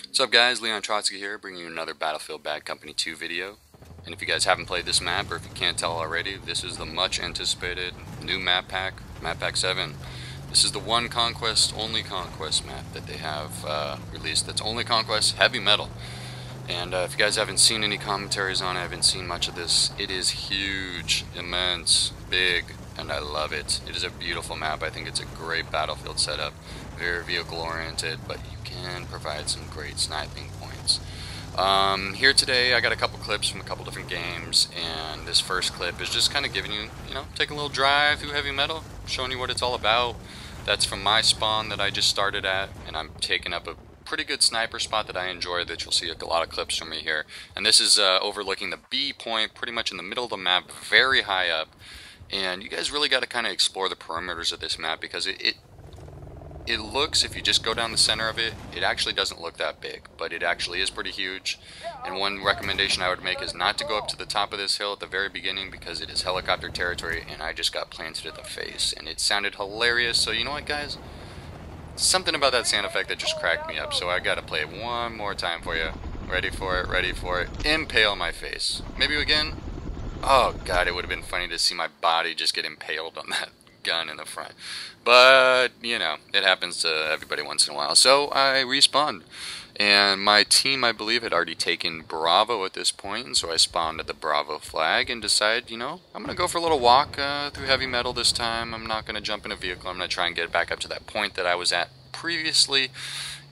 What's up guys, Leon Trotsky here, bringing you another Battlefield Bad Company 2 video. And if you guys haven't played this map, or if you can't tell already, this is the much anticipated new map pack, Map Pack 7. This is the one conquest, only conquest map that they have released that's only conquest, heavy metal. And if you guys haven't seen any commentaries on it, haven't seen much of this, it is huge, immense, big, and I love it. It is a beautiful map. I think it's a great battlefield setup, very vehicle oriented, but you can provide some great sniping points. Here today I got a couple clips from a couple different games, and this first clip is just kind of giving you, taking a little drive through heavy metal, showing you what it's all about. That's from my spawn that I just started at, and I'm taking up a pretty good sniper spot that I enjoy, that you'll see a lot of clips from me here. And this is overlooking the B point, pretty much in the middle of the map, very high up. And you guys really got to kind of explore the perimeters of this map, because it looks, if you just go down the center of it, it actually doesn't look that big, but it actually is pretty huge. And one recommendation I would make is not to go up to the top of this hill at the very beginning, because it is helicopter territory, and I just got planted in the face, and it sounded hilarious. So you know what, guys? Something about that sound effect that just cracked me up, so I gotta play it one more time for you. Ready for it, ready for it. Impale my face. Maybe again? Oh god, it would have been funny to see my body just get impaled on that gun in the front. But, it happens to everybody once in a while. So I respawned. And my team, I believe, had already taken Bravo at this point, and so I spawned at the Bravo flag and decided, I'm going to go for a little walk through heavy metal this time. I'm not going to jump in a vehicle. I'm going to try and get back up to that point that I was at previously,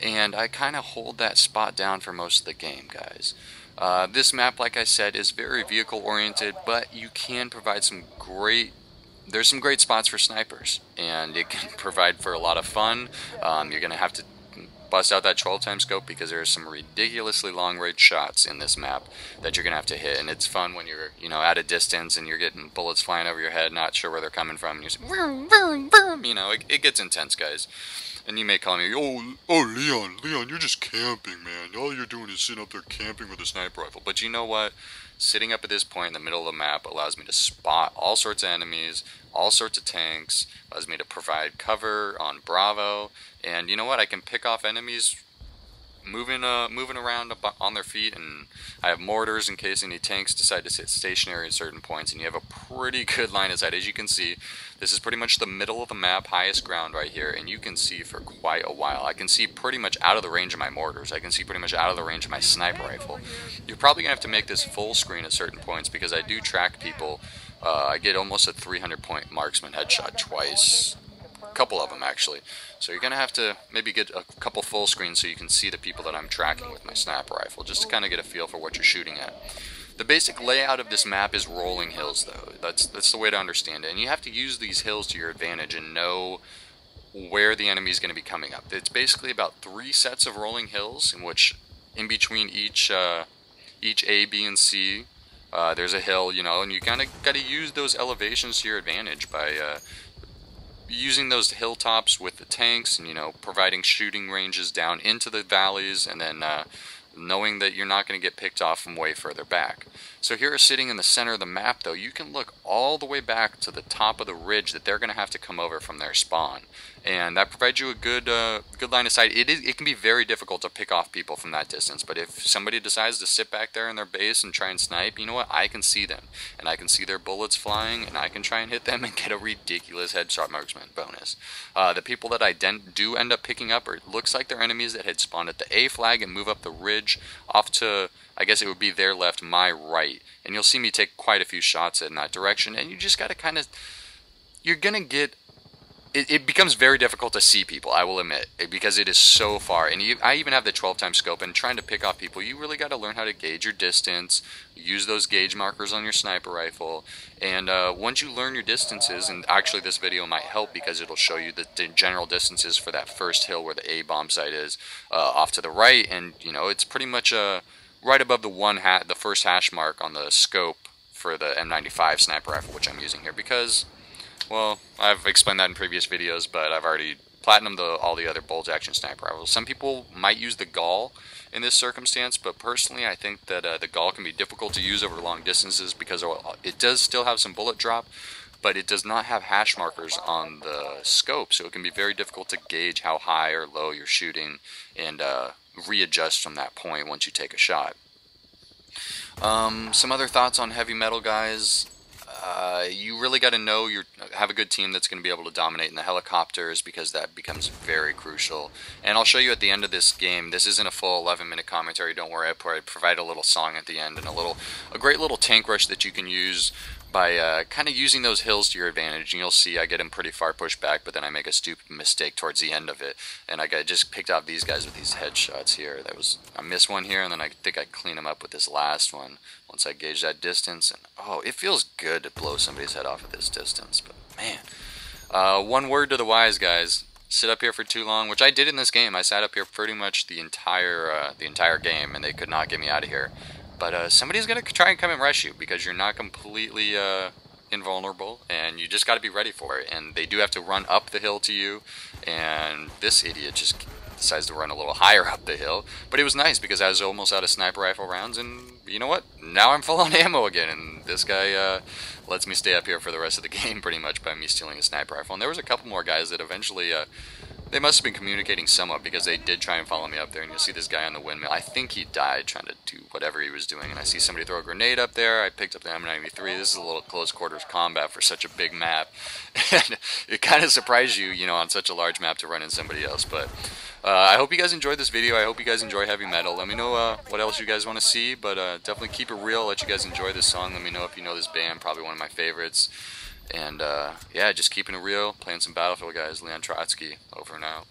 and I kind of hold that spot down for most of the game, guys. This map, like I said, is very vehicle-oriented, but you can provide there's some great spots for snipers, and it can provide for a lot of fun. You're going to have to bust out that 12x scope, because there's some ridiculously long range shots in this map that you're gonna have to hit, and it's fun when you're at a distance and you're getting bullets flying over your head, not sure where they're coming from, and you're just, vroom, vroom, vroom. It gets intense, guys. And you may call me, oh Leon, you're just camping, man. All you're doing is sitting up there camping with a sniper rifle. But you know what? Sitting up at this point in the middle of the map allows me to spot all sorts of enemies, all sorts of tanks, allows me to provide cover on Bravo, and you know what? I can pick off enemies moving around on their feet, and I have mortars in case any tanks decide to sit stationary at certain points, and you have a pretty good line of sight. As you can see, this is pretty much the middle of the map, highest ground right here, and you can see for quite a while. I can see pretty much out of the range of my mortars. I can see pretty much out of the range of my sniper rifle. You're probably going to have to make this full screen at certain points, because I do track people. I get almost a 300-point marksman headshot twice. A couple of them, actually. So you're going to have to maybe get a couple full screens so you can see the people that I'm tracking with my sniper rifle, just to kind of get a feel for what you're shooting at. The basic layout of this map is rolling hills, though. That's the way to understand it. And you have to use these hills to your advantage and know where the enemy is going to be coming up. It's basically about 3 sets of rolling hills, in which in between each A, B, and C, there's a hill, and you kind of got to use those elevations to your advantage by using those hilltops with the tanks, and providing shooting ranges down into the valleys, and then knowing that you're not going to get picked off from way further back. So here, sitting in the center of the map, though, you can look all the way back to the top of the ridge that they're going to have to come over from their spawn, and that provides you a good line of sight. It can be very difficult to pick off people from that distance, but if somebody decides to sit back there in their base and try and snipe, you know what? I can see them, and I can see their bullets flying, and I can try and hit them and get a ridiculous headshot marksman bonus. The people that I do end up picking up, it looks like they're enemies that had spawned at the A flag and move up the ridge off to, I guess it would be their left, my right. And you'll see me take quite a few shots in that direction, and you just got to you're going to get, it becomes very difficult to see people, I will admit, because it is so far. And I even have the 12x scope, and trying to pick off people, you really got to learn how to gauge your distance, use those gauge markers on your sniper rifle, and once you learn your distances, and actually this video might help because it'll show you the general distances for that first hill where the A bomb site is, off to the right, and it's pretty much right above the first hash mark on the scope for the M95 sniper rifle, which I'm using here, because, well, I've explained that in previous videos, but I've already platinumed all the other bolt action sniper rifles. Some people might use the Gall in this circumstance, but personally I think that the Gall can be difficult to use over long distances, because it does still have some bullet drop, but it does not have hash markers on the scope, so it can be very difficult to gauge how high or low you're shooting, and readjust from that point once you take a shot. Some other thoughts on heavy metal, guys. You really got to know have a good team that's going to be able to dominate in the helicopters, because that becomes very crucial. And I'll show you at the end of this game. This isn't a full 11-minute commentary. Don't worry. I provide a little song at the end and a great little tank rush that you can use by kind of using those hills to your advantage. And you'll see I get him pretty far pushed back, but then I make a stupid mistake towards the end of it, and I just picked out these guys with these headshots here. I missed one here, and then I think I clean him up with this last one once I gauge that distance. And oh, it feels good to blow somebody's head off at this distance. But man, one word to the wise, guys: sit up here for too long, which I did in this game. I sat up here pretty much the entire game, and they could not get me out of here. But somebody's going to try and come and rush you, because you're not completely invulnerable, and you just got to be ready for it. And they do have to run up the hill to you, and this idiot just decides to run a little higher up the hill. But it was nice, because I was almost out of sniper rifle rounds, and you know what? Now I'm full on ammo again, and this guy lets me stay up here for the rest of the game pretty much by me stealing a sniper rifle. And there was a couple more guys that eventually... they must have been communicating somewhat, because they did try and follow me up there. And you'll see this guy on the windmill. I think he died trying to do whatever he was doing. And I see somebody throw a grenade up there. I picked up the M93. This is a little close quarters combat for such a big map. And it kind of surprised you, you know, on such a large map to run in somebody else. But I hope you guys enjoyed this video. I hope you guys enjoy heavy metal. Let me know what else you guys want to see. But definitely keep it real. Let you guys enjoy this song. Let me know if you know this band. Probably one of my favorites. And yeah, just keeping it real. Playing some Battlefield, guys. Leon Trotsky, over and out.